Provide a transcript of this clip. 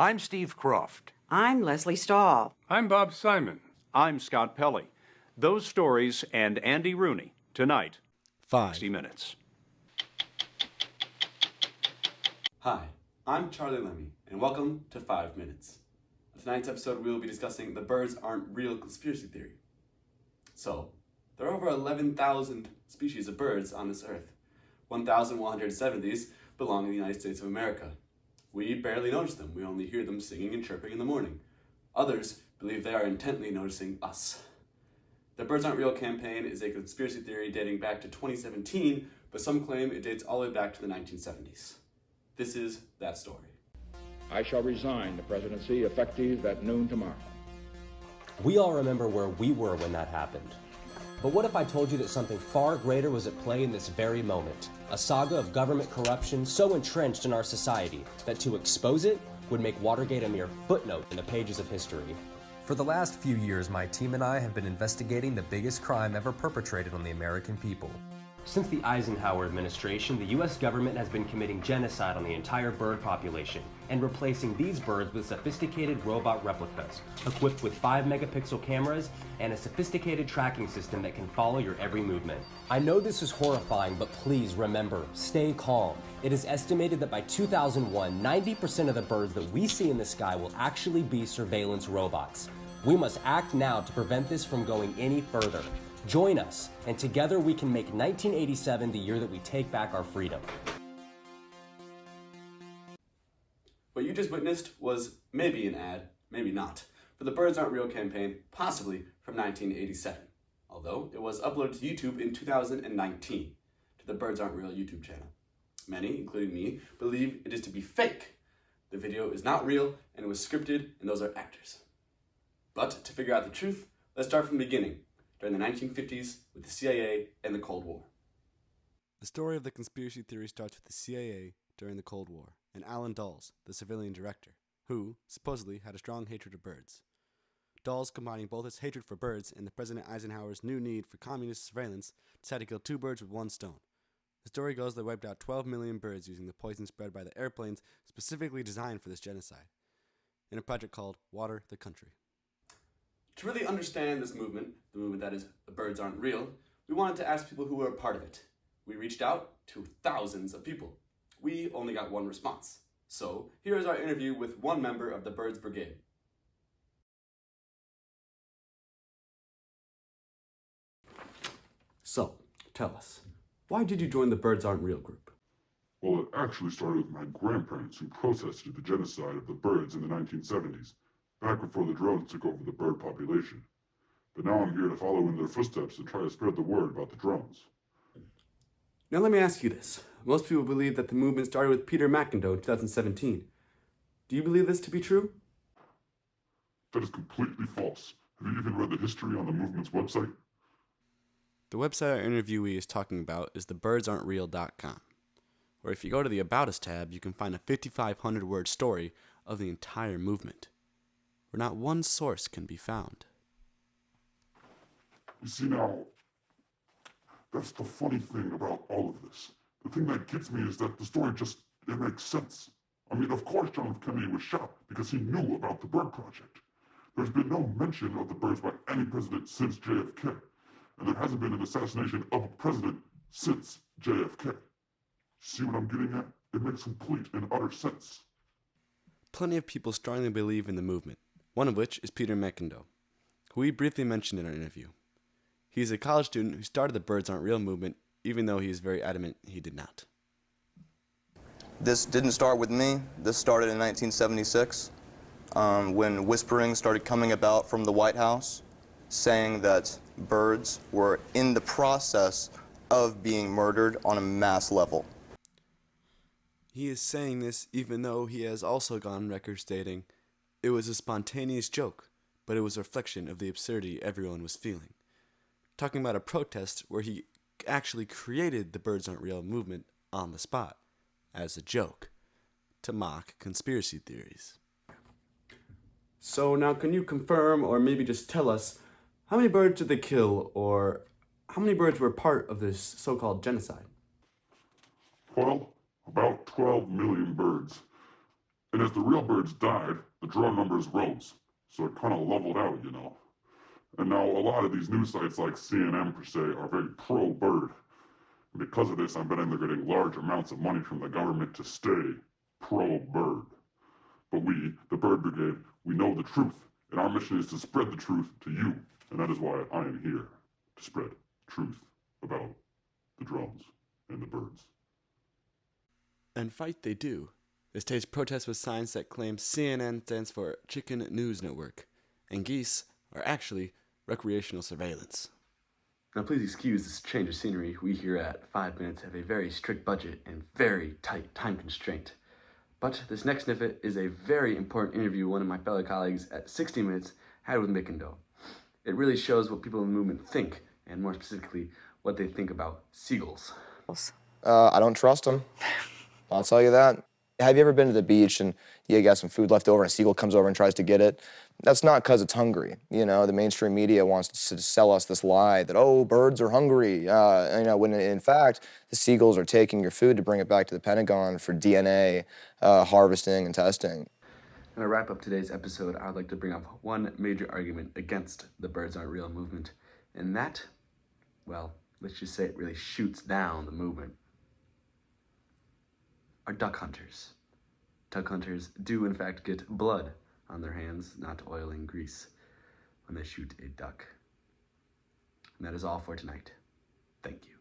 I'm Steve Croft. I'm Leslie Stahl. I'm Bob Simon. I'm Scott Pelley. Those stories and Andy Rooney tonight. 5 Minutes. Hi, I'm Charlie Lemmy, and welcome to 5 Minutes. On tonight's episode, we will be discussing the birds aren't real conspiracy theory. So, there are over 11,000 species of birds on this earth. 1,107 of these belong in the United States of America. We barely notice them. We only hear them singing and chirping in the morning. Others believe they are intently noticing us. The Birds Aren't Real campaign is a conspiracy theory dating back to 2017, but some claim it dates all the way back to the 1970s. This is that story. I shall resign the presidency effective at noon tomorrow. We all remember where we were when that happened. But what if I told you that something far greater was at play in this very moment? A saga of government corruption so entrenched in our society that to expose it would make Watergate a mere footnote in the pages of history. For the last few years, my team and I have been investigating the biggest crime ever perpetrated on the American people. Since the Eisenhower administration, the U.S. government has been committing genocide on the entire bird population and replacing these birds with sophisticated robot replicas, equipped with 5-megapixel cameras and a sophisticated tracking system that can follow your every movement. I know this is horrifying, but please remember, stay calm. It is estimated that by 2001, 90% of the birds that we see in the sky will actually be surveillance robots. We must act now to prevent this from going any further. Join us, and together we can make 1987 the year that we take back our freedom. What you just witnessed was maybe an ad, maybe not, for the Birds Aren't Real campaign, possibly from 1987, although it was uploaded to YouTube in 2019 to the Birds Aren't Real YouTube channel. Many, including me, believe it is to be fake. The video is not real, and it was scripted, and those are actors. But to figure out the truth, let's start from the beginning, during the 1950s with the CIA and the Cold War. The story of the conspiracy theory starts with the CIA during the Cold War and Allen Dulles, the civilian director, who, supposedly, had a strong hatred of birds. Dulles, combining both his hatred for birds and the President Eisenhower's new need for communist surveillance, decided to kill two birds with one stone. The story goes they wiped out 12 million birds using the poison spread by the airplanes specifically designed for this genocide, in a project called Water the Country. To really understand this movement, the movement that is the birds aren't real, we wanted to ask people who were a part of it. We reached out to thousands of people. We only got one response. So here is our interview with one member of the Birds Brigade. So, tell us, why did you join the Birds Aren't Real group? Well, it actually started with my grandparents who protested the genocide of the birds in the 1970s. Back before the drones took over the bird population. But now I'm here to follow in their footsteps and try to spread the word about the drones. Now let me ask you this. Most people believe that the movement started with Peter McIndoe in 2017. Do you believe this to be true? That is completely false. Have you even read the history on the movement's website? The website our interviewee is talking about is thebirdsaren'treal.com, where if you go to the About Us tab, you can find a 5,500-word story of the entire movement, where not one source can be found. You see now, that's the funny thing about all of this. The thing that gets me is that the story it makes sense. I mean, of course John F. Kennedy was shot because he knew about the Bird Project. There's been no mention of the birds by any president since JFK, and there hasn't been an assassination of a president since JFK. See what I'm getting at? It makes complete and utter sense. Plenty of people strongly believe in the movement, one of which is Peter McIndoe, who we briefly mentioned in our interview. He's a college student who started the Birds Aren't Real movement, even though he is very adamant he did not. This didn't start with me. This started in 1976 when whispering started coming about from the White House saying that birds were in the process of being murdered on a mass level. He is saying this even though he has also gone on record stating it was a spontaneous joke, but it was a reflection of the absurdity everyone was feeling. Talking about a protest where he actually created the Birds Aren't Real movement on the spot, as a joke, to mock conspiracy theories. So now can you confirm, or maybe just tell us, how many birds did they kill, or how many birds were part of this so-called genocide? Well, about 12 million birds. And And as the real birds died, the drone numbers rose. So it kind of leveled out, you know. And now a lot of these news sites like CNN per se are very pro-bird. And because of this, I'm betting they're getting large amounts of money from the government to stay pro-bird. But we, the Bird Brigade, we know the truth. And our mission is to spread the truth to you. And that is why I am here, to spread truth about the drones and the birds. And fight they do. They stage protests with signs that claim CNN stands for Chicken News Network, and geese are actually recreational surveillance. Now please excuse this change of scenery. We here at 5 Minutes have a very strict budget and very tight time constraint. But this next snippet is a very important interview one of my fellow colleagues at 60 Minutes had with Mick and Doe. It really shows what people in the movement think, and more specifically, what they think about seagulls. I don't trust them. I'll tell you that. Have you ever been to the beach and you got some food left over and a seagull comes over and tries to get it? That's not because it's hungry. You know, the mainstream media wants to sell us this lie that, oh, birds are hungry. When in fact, the seagulls are taking your food to bring it back to the Pentagon for DNA harvesting and testing. And to wrap up today's episode, I would like to bring up one major argument against the birds aren't real movement. And that, well, let's just say it really shoots down the movement, are duck hunters. Duck hunters do in fact get blood on their hands, not oil and grease, when they shoot a duck. And that is all for tonight. Thank you.